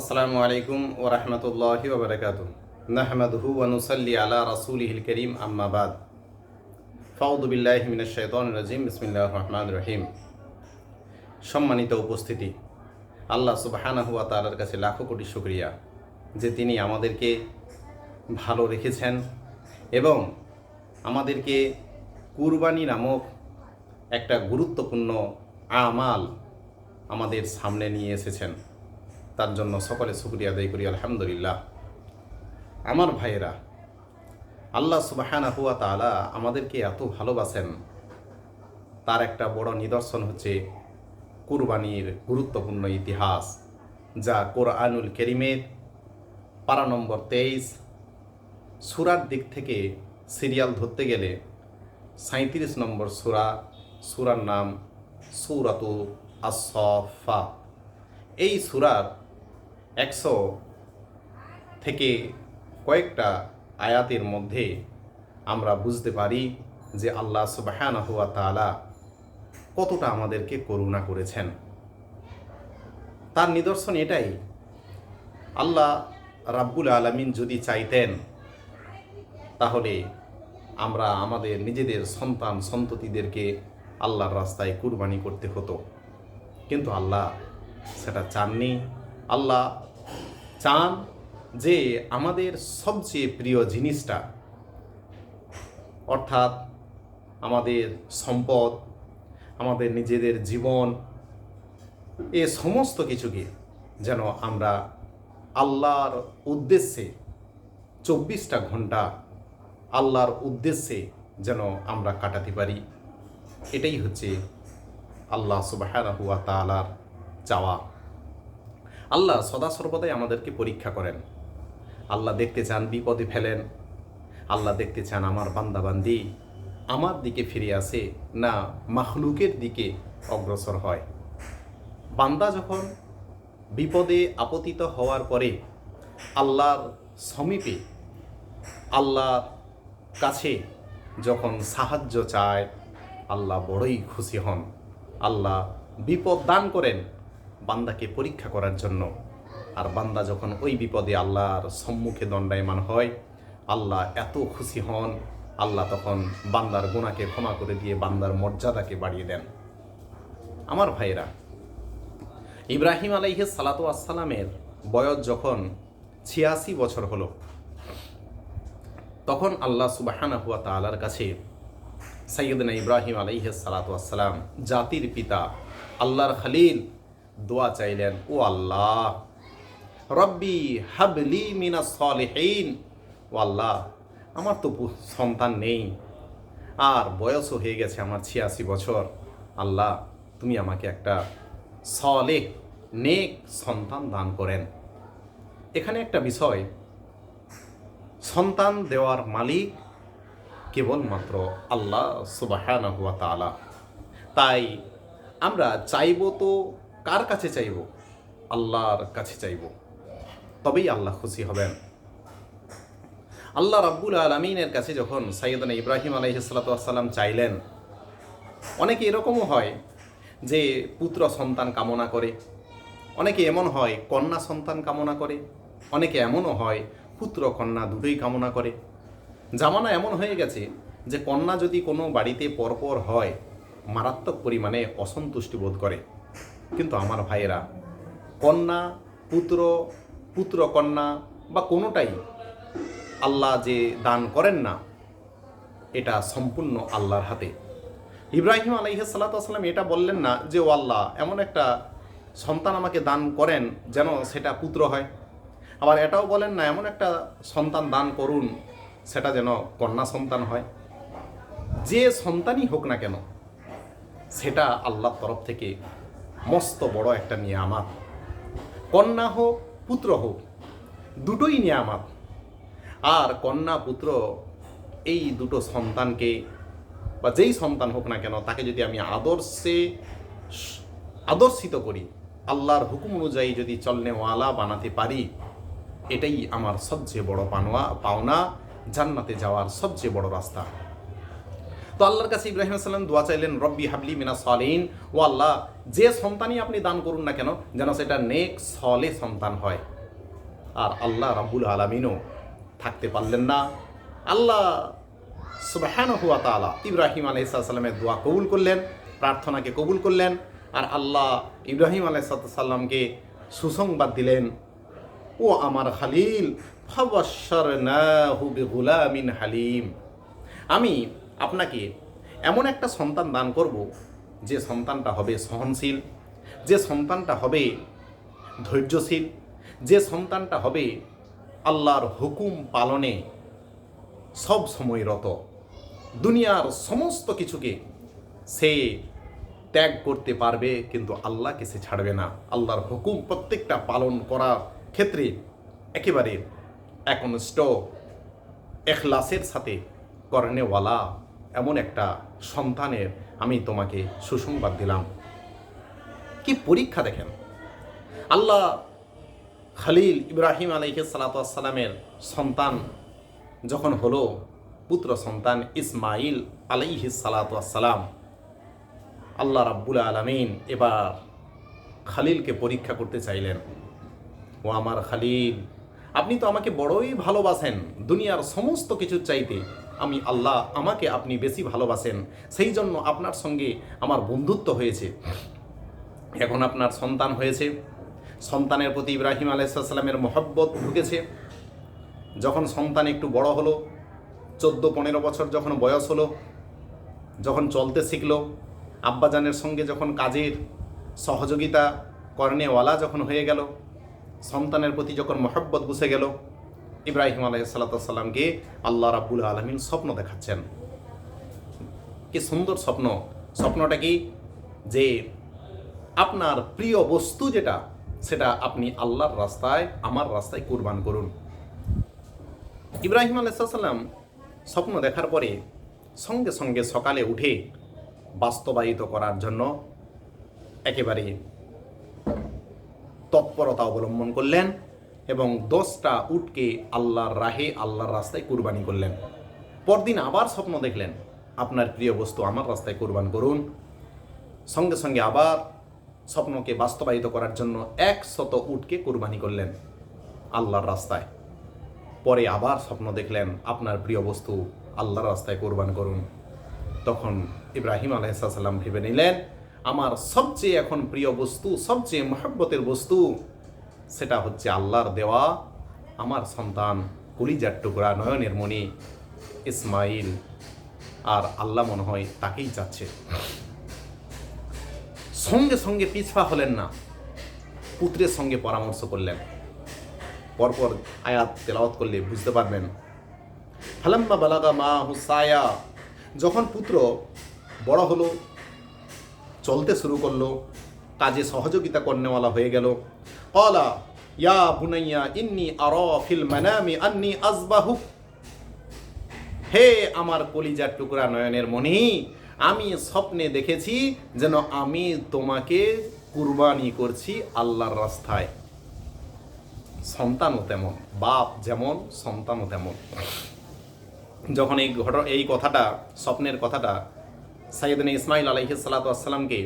আসসালামু আলাইকুম ওয়া রাহমাতুল্লাহি ওয়া বারাকাতুহু নাহমাদুহু ওয়া নুসাল্লি আলা রাসূলিহিল কারীম আম্মা বাদ ফাউযু বিল্লাহি মিনাশ শাইতানির রাজীম বিসমিল্লাহির রহমানির রহিম। সম্মানিত উপস্থিতি, আল্লাহ সুবহানাহু ওয়া তাআলার কাছে লাখো কোটি শুকরিয়া যে তিনি আমাদেরকে ভালো রেখেছেন এবং আমাদেরকে কুরবানি নামক একটা গুরুত্বপূর্ণ আমাল আমাদের সামনে নিয়ে এসেছেন। তার জন্য সকলে শুকরিয়া আদায় করি আলহামদুলিল্লাহ। আমার ভাইয়েরা, আল্লাহ সুবহানাহু ওয়া তাআলা আমাদেরকে এত ভালোবাসেন, তার একটা বড় নিদর্শন হচ্ছে কুরবানির গুরুত্বপূর্ণ ইতিহাস, যা কোরআনুল কারীমের পারা নম্বর 23 সূরার দিক থেকে সিরিয়াল ধরতে গেলে 37 নম্বর সূরার নাম সূরাতু আস-সাফফাত। এই সূরার 100 থেকে কয়েকটা আয়াতের মধ্যে আমরা বুঝতে পারি যে আল্লাহ সুবহানাহু ওয়া তাআলা কতটা আমাদেরকে করুণা করেছেন। তার নিদর্শন এটাই, আল্লাহ রাব্বুল আলামিন যদি চাইতেন তাহলে আমরা আমাদের নিজেদের সন্তান সন্ততিদেরকে আল্লাহর রাস্তায় কুরবানি করতে হতো, কিন্তু আল্লাহ সেটা চাননি। আল্লাহ চান যে আমাদের সবচেয়ে প্রিয় জিনিসটা, অর্থাৎ আমাদের সম্পদ, আমাদের নিজেদের জীবন, এ সমস্ত কিছুকে যেন আমরা আল্লাহর উদ্দেশ্যে 24টা ঘন্টা আল্লাহর উদ্দেশ্যে যেন আমরা কাটাতে পারি। এটাই হচ্ছে আল্লাহ সুবহানাহু ওয়া তাআলার চাওয়া। আল্লাহ সদা সর্বদাই আমাদেরকে পরীক্ষা করেন। আল্লাহ দেখতে চান বিপদে ফেলেন, আল্লাহ দেখতে চান আমার বান্দাবান্দি আমার দিকে ফিরে আসে না মাখলুকের দিকে অগ্রসর হয়। বান্দা যখন বিপদে আপতিত হওয়ার পরে আল্লাহর সমীপে, আল্লাহর কাছে যখন সাহায্য চায়, আল্লাহ বড়ই খুশি হন। আল্লাহ বিপদ দান করেন বান্দাকে পরীক্ষা করার জন্য, আর বান্দা যখন ওই বিপদে আল্লাহর সম্মুখে দণ্ডায়মান হয়, আল্লাহ এত খুশি হন, আল্লাহ তখন বান্দার গুনাহকে ক্ষমা করে দিয়ে বান্দার মর্যাদাকে বাড়িয়ে দেন। আমার ভাইয়েরা, ইব্রাহিম আলাইহিস সালাতু ওয়াস সালামের বয়স যখন 86 বছর হলো, তখন আল্লাহ সুবহানাহু ওয়া তাআলার কাছে সাইয়্যিদনা ইব্রাহিম আলাইহিস সালাতু ওয়াস সালাম, জাতির পিতা, আল্লাহর খলিল, দোয়া চাইলেন, ও আল্লাহ, রব্বি হাবলি মিনাস সলিহিন। ও আল্লাহ, আমার তো সন্তান নেই আর বয়সও হয়ে গেছে আমার 86 বছর। আল্লাহ, তুমি আমাকে একটা সলেহ নেক সন্তান দান করেন। এখানে একটা বিষয়, সন্তান দেওয়ার মালিক কেবলমাত্র আল্লাহ সুবহানাহু ওয়া তাআলা। তাই আমরা চাইব তো কার কাছে চাইব? আল্লাহর কাছে চাইব, তবেই আল্লাহ খুশি হবেন। আল্লাহ রাব্বুল আলামিনের কাছে যখন সাইয়্যিদনা ইব্রাহিম আলাইহিস সালাতু ওয়াস সালাম চাইলেন, অনেকে এরকমও হয় যে পুত্র সন্তান কামনা করে, অনেকে এমন হয় কন্যা সন্তান কামনা করে, অনেকে এমনও হয় পুত্র কন্যা দুটোই কামনা করে। জামানা এমন হয়ে গেছে যে কন্যা যদি কোনো বাড়িতে পরপর হয় মারাত্মক পরিমাণে অসন্তুষ্টি বোধ করে। কিন্তু আমার ভাইয়েরা, কন্যা পুত্র, পুত্র কন্যা বা কোনোটাই আল্লাহ যে দান করেন না, এটা সম্পূর্ণ আল্লাহর হাতে। ইব্রাহিম আলাইহিস সালাতু ওয়াস সালাম এটা বললেন না যে ও আল্লাহ, এমন একটা সন্তান আমাকে দান করেন যেন সেটা পুত্র হয়। আবার এটাও বলেন না এমন একটা সন্তান দান করুন সেটা যেন কন্যা সন্তান হয়। যে সন্তানই হোক না কেন, সেটা আল্লাহর তরফ থেকে মস্ত বড় একটা নিয়ামত। কন্যা হোক পুত্র হোক, দুটোই নিয়ামত। আর কন্যা পুত্র এই দুটো সন্তানকে, বা যেই সন্তান হোক না কেন, তাকে যদি আমি আদর্শিত করি, আল্লাহর হুকুম অনুযায়ী যদি চলনেওয়ালা বানাতে পারি, এটাই আমার সবচেয়ে বড় পাওনা, জান্নাতে যাওয়ার সবচেয়ে বড় রাস্তা। তো আল্লাহর কাছে ইব্রাহিম আলাইহিস সালাম দোয়া চাইলেন, রব্বি হাবলি মিনাস সালিহিন, ও আল্লাহ, যে সন্তানই আপনি দান করুন না কেন যেন সেটা নেক সলে সন্তান হয়। আর আল্লাহ রাব্বুল আলামিনও থাকতে পারলেন না। আল্লাহ সুবহানাহু ওয়া তাআলা ইব্রাহিম আলাইহিস সালামের দোয়া কবুল করলেন, প্রার্থনাকে কবুল করলেন। আর আল্লাহ ইব্রাহিম আলাইহিস সালামকে সুসংবাদ দিলেন, ও আমার খালিল, ফাবাশশারনাহু বিগুলামিন হালিম, আমি আপনাকে এমন একটা সন্তান দান করব যে সন্তানটা হবে সহনশীল, যে সন্তানটা হবে ধৈর্যশীল, যে সন্তানটা হবে আল্লাহর হুকুম পালনে সব সময় রত, দুনিয়ার সমস্ত কিছুকে সে ত্যাগ করতে পারবে কিন্তু আল্লাহকে সে ছাড়বে না। আল্লাহর হুকুম প্রত্যেকটা পালন করার ক্ষেত্রে একেবারে একনিষ্ঠ এখলাসের সাথে করনেওয়ালা এমন একটা সন্তানের আমি তোমাকে সুসংবাদ দিলাম। কি পরীক্ষা দেখেন! আল্লাহ খলিল ইব্রাহিম আলাইহিস সালামের সন্তান যখন হলো, পুত্র সন্তান ইসমাইল আলাইহিস সালাম, আল্লাহ রাব্বুল আলামিন এবার খালিলকে পরীক্ষা করতে চাইলেন। ও আমার খালিল, আপনি তো আমাকে বড়ই ভালোবাসেন, দুনিয়ার সমস্ত কিছুর চাইতে আমি আল্লাহ, আমাকে আপনি বেশি ভালোবাসেন, সেই জন্য আপনার সঙ্গে আমার বন্ধুত্ব হয়েছে। এখন আপনার সন্তান হয়েছে, সন্তানের প্রতি ইব্রাহিম আলাইহিস সালামের মহব্বত ঢুকেছে। যখন সন্তান একটু বড় হলো, 14-15 বছর যখন বয়স হলো, যখন চলতে শিখলো, আব্বাজানের সঙ্গে যখন কাজের সহযোগিতা করনেওয়ালা যখন হয়ে গেল, সন্তানের প্রতি যখন মহব্বত বসে গেল, ইব্রাহিম আলাইহিস সালামকে আল্লাহ রাব্বুল আলামিন স্বপ্ন দেখাচ্ছেন। কি সুন্দর স্বপ্ন! স্বপ্নটা কি? যে আপনার প্রিয় বস্তু যেটা, সেটা আপনি আল্লাহর রাস্তায়, আমার রাস্তায় কুরবান করুন। ইব্রাহিম আলাইহিস সালাম স্বপ্ন দেখার পরে সঙ্গে সঙ্গে সকালে উঠে বাস্তবায়িত করার জন্য একেবারে তৎপরতা অবলম্বন করলেন এবং 10টা উটকে আল্লাহর রাহে, আল্লাহর রাস্তায় কুরবানি করলেন। পরদিন আবার স্বপ্ন দেখলেন, আপনার প্রিয় বস্তু আমার রাস্তায় কুরবান করুন। সঙ্গে সঙ্গে আবার স্বপ্নকে বাস্তবায়িত করার জন্য 100 উটকে কুরবানি করলেন আল্লাহর রাস্তায়। পরে আবার স্বপ্ন দেখলেন, আপনার প্রিয় বস্তু আল্লাহর রাস্তায় কুরবান করুন। তখন ইব্রাহিম আলাইহিস সালাম ভেবে নিলেন, আমার সবচেয়ে এখন প্রিয় বস্তু, সবচেয়ে মহব্বতের বস্তু, সেটা হচ্ছে আল্লাহর দেওয়া আমার সন্তান, কলিজার টুকরা, নয়নের মণি ইসমাইল। আর আল্লাহ মনে হয় তাকেই চাচ্ছে। সঙ্গে সঙ্গে পিছপা হলেন না, পুত্রের সঙ্গে পরামর্শ করলেন। পরপর আয়াত তেলাওয়াত করলে বুঝতে পারবেন। ফালাম্মা বালাগা মাহু সায়া, যখন পুত্র বড় হলো, চলতে শুরু করলো, কাজে সহযোগিতা করনেওয়ালা হয়ে গেল, ক্বালা ইয়া বুনাইয়া ইন্নী আরা ফিল মানামি আন্নী আযবাহুক, হে আমার কলিজার টুকরা, নয়নের মণি, আমি স্বপ্নে দেখেছি যেন আমি তোমাকে কুরবানি করছি আল্লাহর রাস্তায়। সন্তানও তেমন, বাপ যেমন সন্তানও তেমন। যখন এই কথাটা, স্বপ্নের কথাটা সাইয়েদনা ইসমাইল আলাইহিস সালাতু ওয়াসসালামকে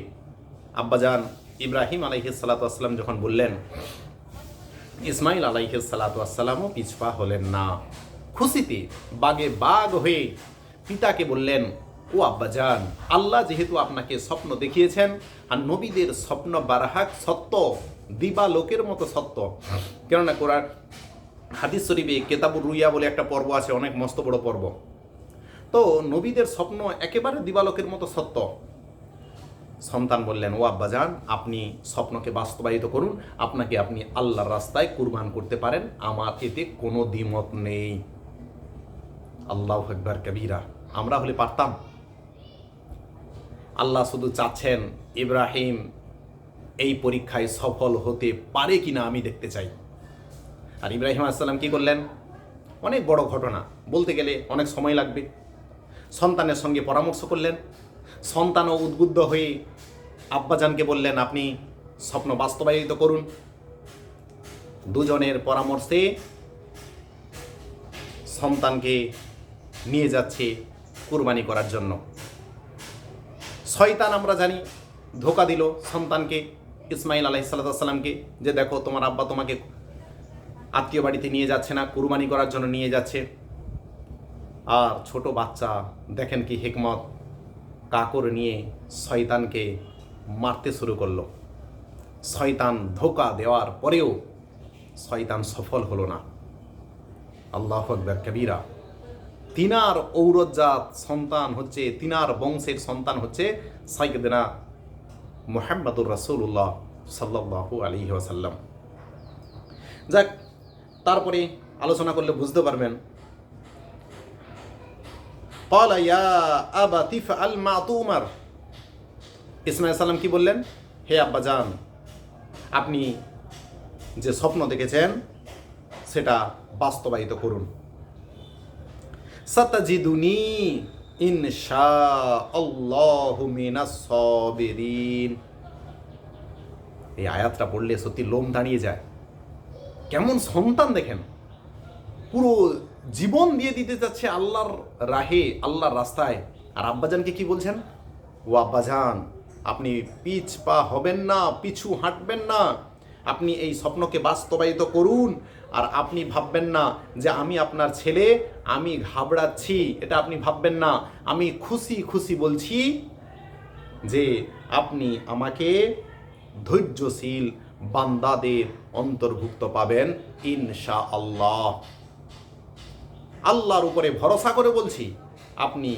আব্বাজান ইব্রাহিম আলাইহিস সালাতু ওয়াসসালাম যখন বললেন, ইসমাইল আলাইহিস সালাতু ওয়াসসালামও পিছপা হলেন না। খুশিতে বাগে বাগ হয়ে পিতাকে বললেন, ও আব্বাজান, আল্লাহ যেহেতু আপনাকে স্বপ্ন দেখিয়েছেন, আর নবীদের স্বপ্ন বারহাক সত্য, দিবালোকের মতো সত্য। কেননা কোরআন হাদিস শরীফে কেতাবুর রুইয়া বলে একটা পর্ব আছে, অনেক মস্ত বড় পর্ব। তো নবীদের স্বপ্ন একেবারে দিবালোকের মতো সত্য। সন্তান বললেন, ও আব্বাজান, আপনি স্বপ্নকে বাস্তবায়িত করুন, আপনাকে আপনি আল্লাহর রাস্তায় কুরবান করতে পারেন, আমার এতে কোনো দ্বিমত নেই। আল্লাহু আকবার কবীরা। আমরা হলে পারতাম? আল্লাহ শুধু চাচ্ছেন ইব্রাহিম এই পরীক্ষায় সফল হতে পারে কিনা আমি দেখতে চাই। আর ইব্রাহিম আলাইহিস সালাম কি করলেন? অনেক বড় ঘটনা, বলতে গেলে অনেক সময় লাগবে। সন্তানের সঙ্গে পরামর্শ করলেন, সন্তানও উদ্বুদ্ধ হয়ে আব্বাজানকে বললেন, আপনি স্বপ্ন বাস্তবায়িত করুন। দুজনের পরামর্শে সন্তানকে নিয়ে যাচ্ছে কুরবানি করার জন্য। শয়তান আমরা জানি ধোকা দিল সন্তানকে, ইসমাইল আলাইহিসসালামকে, যে দেখো তোমার আব্বা তোমাকে আত্মীয় বাড়িতে নিয়ে যাচ্ছে না, কুরবানি করার জন্য নিয়ে যাচ্ছে। আর ছোট বাচ্চা দেখেন কি হিকমত, কাকর নিয়ে শয়তানকে মারতে শুরু করলো। শয়তান ধোকা দেওয়ার পরেও শয়তান সফল হলো না। আল্লাহু আকবার কবীরা। তিনার ঔরজাত সন্তান হচ্ছে, তিনার বংশের সন্তান হচ্ছে সাইয়্যিদনা মুহাম্মদুর রাসূলুল্লাহ সাল্লাল্লাহু আলাইহি ওয়াসাল্লাম। যাক, তারপরে আলোচনা করলে বুঝতে পারবেন। ক্বালা ইয়া আবাতি ফাআল মা তুমার। ইসমাঈল সাল্লাম কি বললেন? হে আব্বাজান, আপনি যে স্বপ্ন দেখেছেন সেটা বাস্তবায়িত করুন। সাতাজিদুনি ইনশাআল্লাহু মিনাস সাবিরিন। এই আয়াতটা পড়লে সত্যি লোম দাঁড়িয়ে যায়। কেমন সন্তান দেখেন, পুরো জীবন দিয়ে দিতে যাচ্ছে আল্লাহর রাহে, আল্লাহর রাস্তায়। আর আব্বাজানকে কি বলছেন? ও আব্বাজান, আপনি পিছ পা হবেন না, পিছু হাঁটবেন না, আপনি এই স্বপ্নকে বাস্তবায়িত করুন। আর আপনি ভাববেন না যে আমি আপনার ছেলে, আমি ঘাবড়াচ্ছি, এটা আপনি ভাববেন না। আমি খুশি খুশি বলছি যে আপনি আমাকে ধৈর্যশীল বান্দাদের অন্তর্ভুক্ত পাবেন ইনশাআল্লাহ। আল্লাহর উপরে ভরসা করে বলছি, আপনি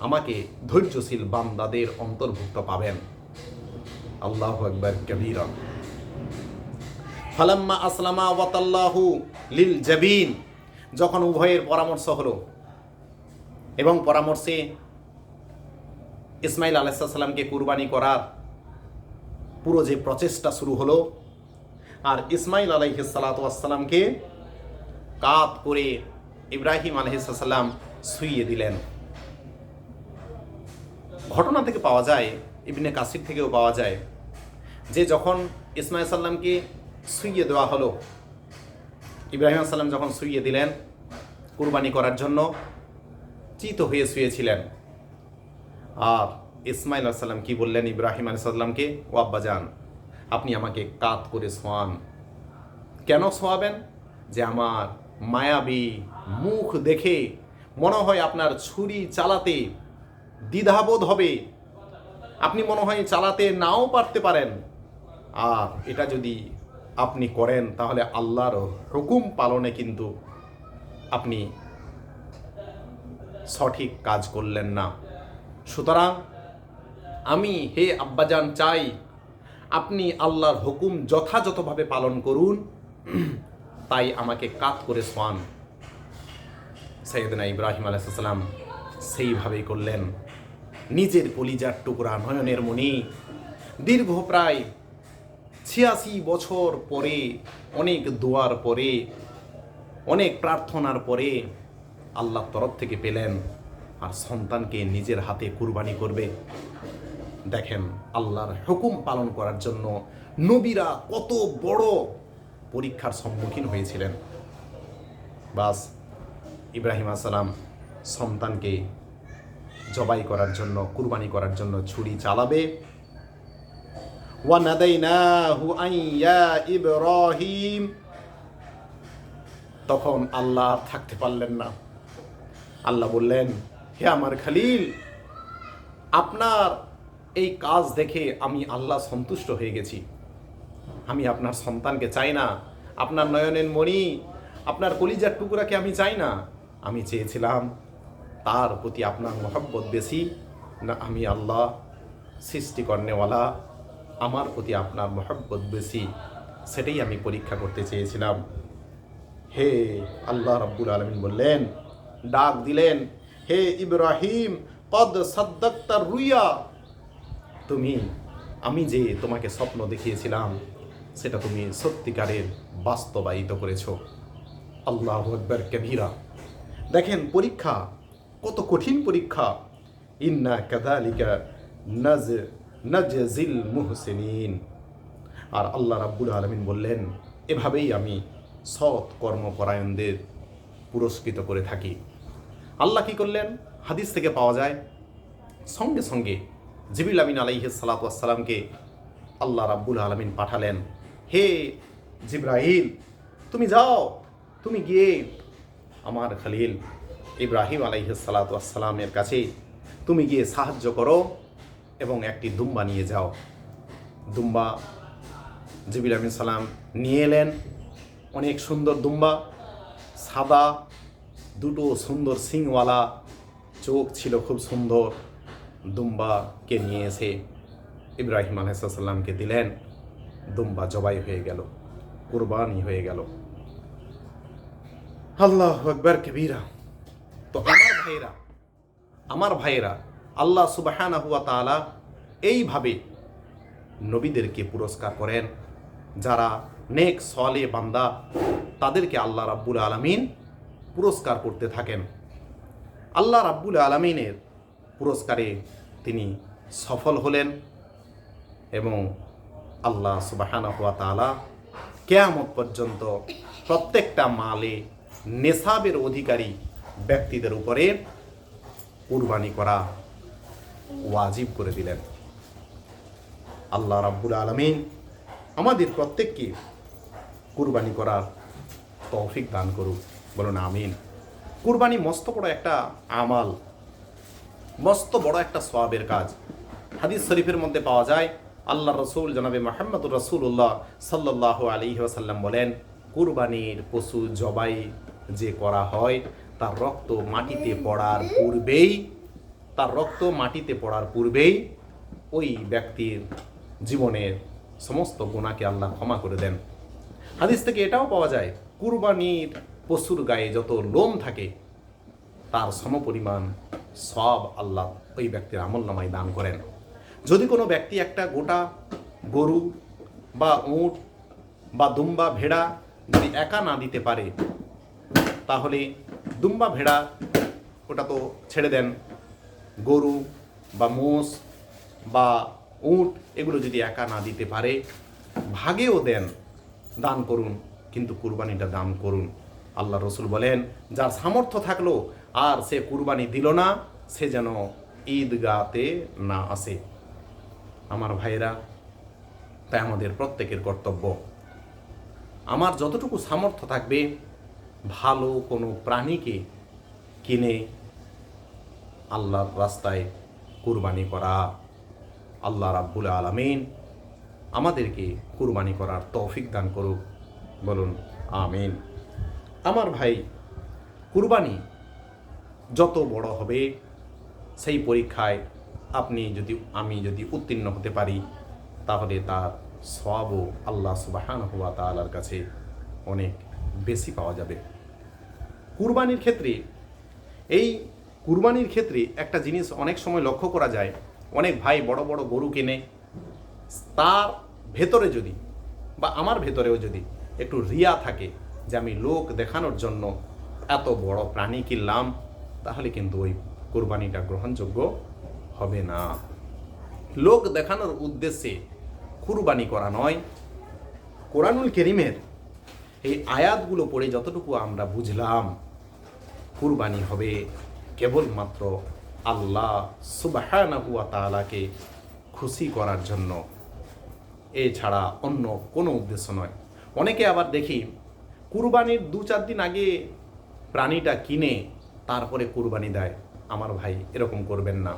আমাকে ধৈর্যশীল বান্দাদের অন্তর্ভুক্ত পাবেন। আল্লাহু আকবার কবীরা। ফালাম্মা আসলামা ওয়াতাল্লাহু লিল জাবিন। যখন উভয়ের পরামর্শ হলো এবং পরামর্শে ইসমাঈল আলাইহিস সালামকে কুরবানি করার পুরো যে প্রচেষ্টা শুরু হলো, আর ইসমাঈল আলাইহিস সালামকে কাত করে ইব্রাহিম আলাইহিস সালাম শুইয়ে দিলেন। ঘটনা থেকে পাওয়া যায়, ইবনে কাসির থেকেও পাওয়া যায়, যে যখন ইসমাঈল সাল্লামকে শুইয়ে দেওয়া হলো, ইব্রাহিম সাল্লাম যখন শুইয়ে দিলেন কুরবানি করার জন্য, চিত হয়ে শুয়েছিলেন। আর ইসমাঈল সাল্লাম কি বললেন ইব্রাহিম আলাইহিস সালামকে? ও আব্বাজান, আপনি আমাকে কাত করে শোয়ান। কেন শোয়াবেন? যে আমার মায়াবী মুখ দেখে মনে হয় আপনার ছুরি চালাতে দ্বিধাবোধ হবে, আপনি মনে হয় চালাতে নাও পারতে পারেন। আর এটা যদি আপনি করেন তাহলে আল্লাহর হুকুম পালনে কিন্তু আপনি সঠিক কাজ করলেন না। সুতরাং আমি, হে আব্বাজান, চাই আপনি আল্লাহর হুকুম যথাযথভাবে পালন করুন, তাই আমাকে কাত করে শোয়ান। সাইয়েদনা ইব্রাহিম আলাইহিস সালাম সেইভাবেই করলেন। নিজের কলিজার টুকরা নয়নের মণি দীর্ঘ প্রায় ৮৬ বছর পরে, অনেক দোয়ার পরে, অনেক প্রার্থনার পরে আল্লাহর তরফ থেকে পেলেন, আর সন্তানকে নিজের হাতে কুরবানি করবে। দেখেন আল্লাহর হুকুম পালন করার জন্য নবীরা কত বড় পরীক্ষার সম্মুখীন হয়েছিলেন। বাস ইব্রাহিম আলাইহিস সালাম সন্তানকে জবাই করার জন্য, কুরবানি করার জন্য ছুরি চালাবে। ওয়া নাদাইনাহু আইয়া ইব্রাহিম। তখন আল্লাহ থাকতে পারলেন না। আল্লাহ বললেন, হে আমার খলিল, আপনার এই কাজ দেখে আমি আল্লাহ সন্তুষ্ট হয়ে গেছি। আমি আপনার সন্তানকে চাই না, আপনার নয়নের মণি, আপনার কলিজার টুকরাকে আমি চাই না। আমি চেয়েছিলাম তার প্রতি আপনার মহব্বত বেশি না, আমি আল্লাহ সৃষ্টি করনেওয়ালা, আমার প্রতি আপনার মহব্বত বেশি, সেটাই আমি পরীক্ষা করতে চেয়েছিলাম। হে আল্লাহ রাব্বুল আলামিন বললেন, ডাক দিলেন, হে ইব্রাহিম, কদ সাদ্দাক্তার রুইয়া। তুমি, আমি যে তোমাকে স্বপ্ন দেখিয়েছিলাম সেটা তুমি সত্যিকারের বাস্তবায়িত করেছো। আল্লাহু আকবার কবীরা। দেখেন পরীক্ষা, কত কঠিন পরীক্ষা। ইন্না কাযালিকা নাজজিল মুহসিনিন। আর আল্লাহ রাব্বুল আলামিন বললেন, এভাবেই আমি সৎ কর্মপরায়ণদের পুরস্কৃত করে থাকি। আল্লাহ কি করলেন? হাদিস থেকে পাওয়া যায়, সঙ্গে সঙ্গে জিবরিল আমিন আলাইহিস সালাতু ওয়াস সালামকে আল্লাহ রাব্বুল আলামিন পাঠালেন, হে জিবরাইল, তুমি যাও, তুমি গিয়ে আমার খলিল ইব্রাহিম আলাইহিস সালাতু ওয়াস সালামের কাছে তুমি গিয়ে সাহায্য করো এবং একটি দুম্বা নিয়ে যাও। দুম্বা জিবরিল আমিন সালাম নিয়ে এলেন, অনেক সুন্দর দুম্বা, সাদা, দুটো সুন্দর সিংওয়ালা চোখ ছিল খুব সুন্দর। দুম্বাকে নিয়ে এসে ইব্রাহিম আলাইহিস সালামকে দিলেন। দুম্বা জবাই হয়ে গেল, কুরবানি হয়ে গেল। আল্লাহু আকবার কবীরা। তো আমার ভাইয়েরা, আল্লাহ সুবহানাহু ওয়া তাআলা এইভাবে নবীদেরকে পুরস্কার করেন। যারা নেক সলে বান্দা, তাদেরকে আল্লাহ রাব্বুল আলামিন পুরস্কার করতে থাকেন। আল্লাহ রাব্বুল আলামিনের পুরস্কারে তিনি সফল হলেন এবং আল্লাহ সুবহানাহু ওয়া তাআলা কিয়ামত পর্যন্ত প্রত্যেকটা মালে নেসাবের অধিকারী ব্যক্তিদের উপরে কুরবানি করা ওয়াজিব করে দিলেন। আল্লাহ রাব্বুল আলামিন আমাদের প্রত্যেককে কুরবানি করার তৌফিক দান করুক, বলুন আমিন। কুরবানি মস্ত বড় একটা আমাল, মস্ত বড় একটা সওয়াবের কাজ। হাদিস শরীফের মধ্যে পাওয়া যায়, আল্লাহ রসুল জনাবে মুহাম্মদুর রাসূলুল্লাহ সাল্লাল্লাহু আলাইহি ওয়াসাল্লাম বলেন, কুরবানির পশু জবাই যে করা হয় তার রক্ত মাটিতে পড়ার পূর্বেই ওই ব্যক্তির জীবনের সমস্ত গুনাহকে আল্লাহ ক্ষমা করে দেন। হাদিস থেকে এটাও পাওয়া যায়, কুরবানির পশুর গায়ে যত লোম থাকে তার সমপরিমাণ সব আল্লাহ ওই ব্যক্তির আমলনামায় দান করেন। যদি কোনো ব্যক্তি একটা গোটা গরু বা উট বা দুম্বা ভেড়া যদি একা না দিতে পারে, তাহলে দুম্বা ভেড়া ওটা তো ছেড়ে দেন, গরু বা মোষ বা উট এগুলো যদি একা না দিতে পারে, ভাগেও দেন, দান করুন, কিন্তু কুরবানিটা দান করুন। আল্লাহ রসুল বলেন, যার সামর্থ্য থাকলো আর সে কুরবানি দিল না, সে যেন ঈদগাতে না আসে। আমার ভাইরা, তাই আমাদের প্রত্যেকের কর্তব্য, আমার যতটুকু সামর্থ্য থাকবে ভালো কোনো প্রাণীকে কিনে আল্লাহর রাস্তায় কুরবানি করা। আল্লাহ রাব্বুল আলামিন আমাদেরকে কুরবানি করার তৌফিক দান করুক, বলুন আমিন। আমার ভাই, কুরবানি যত বড় হবে সেই পরীক্ষায় আমি যদি উত্তীর্ণ হতে পারি, তাহলে তার সওয়াবও আল্লাহ সুবহানাহু ওয়া তাআলার কাছে অনেক বেশি পাওয়া যাবে। কুরবানির ক্ষেত্রে একটা জিনিস অনেক সময় লক্ষ্য করা যায়, অনেক ভাই বড় বড় গরু কেনে, তার ভেতরে যদি বা আমার ভেতরেও যদি একটু রিয়া থাকে যে আমি লোক দেখানোর জন্য এত বড় প্রাণী কিনলাম, তাহলে কিন্তু ওই কুরবানিটা গ্রহণযোগ্য হবে না। লোক দেখানোর উদ্দেশ্যে কুরবানি করা নয়। কোরআনুল কারীমের এই আয়াতগুলো পড়ে যতটুকু আমরা বুঝলাম, কুরবানি হবে কেবলমাত্র আল্লাহ সুবহানাহু ওয়া তাআলাকে খুশি করার জন্য, এছাড়া অন্য কোনো উদ্দেশ্য নয়। অনেকে আবার দেখি কুরবানির 2-4 দিন আগে প্রাণীটা কিনে তারপরে কুরবানি দেয়। আমার ভাই, এরকম করবেন না।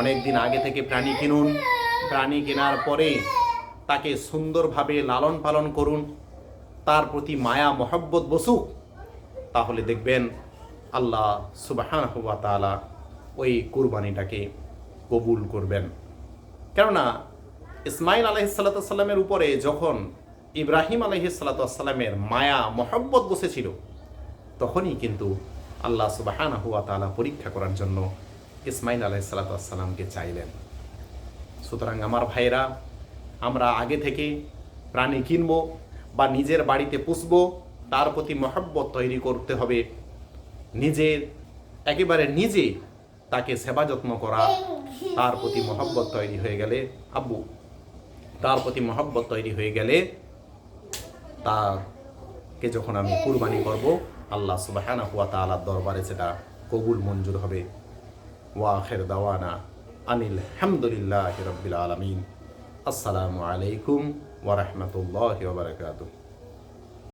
অনেক দিন আগে থেকে প্রাণী কিনুন, প্রাণী কেনার পরে তাকে সুন্দরভাবে লালন পালন করুন, তার প্রতি মায়া মহব্বত বসুক, তাহলে দেখবেন আল্লাহ সুবহানাহু ওয়া তাআলা ওই কুরবানিটাকে কবুল করবেন। কেননা ইসমাইল আলাইহিস সালাতু ওয়াস সালামের উপরে যখন ইব্রাহিম আলাইহিস সালাতু ওয়াস সালামের মায়া মহব্বত বসেছিল, তখনই কিন্তু আল্লাহ সুবহানাহু ওয়া তাআলা পরীক্ষা করার জন্য ইসমাইল আলাইহিস সালাতু ওয়াস সালামকে চাইলেন। সুতরাং আমার ভাইরা, আমরা আগে থেকে প্রাণী কিনব বা নিজের বাড়িতে পুষব, তার প্রতি মহব্বত তৈরি করতে হবে। নিজে তাকে সেবা যত্ন করা, তার প্রতি মহব্বত তৈরি হয়ে গেলে তাকে যখন আমি কুরবানি করব, আল্লাহ সুবহানাহু ওয়া তাআলার দরবারে সেটা কবুল মঞ্জুর হবে। ওয়া আখির দাওয়ানা আনিল হামদুলিল্লাহি রাব্বিল আলামিন। আসসালামু আলাইকুম ওয়া রাহমাতুল্লাহি ওয়া বারাকাতুহু।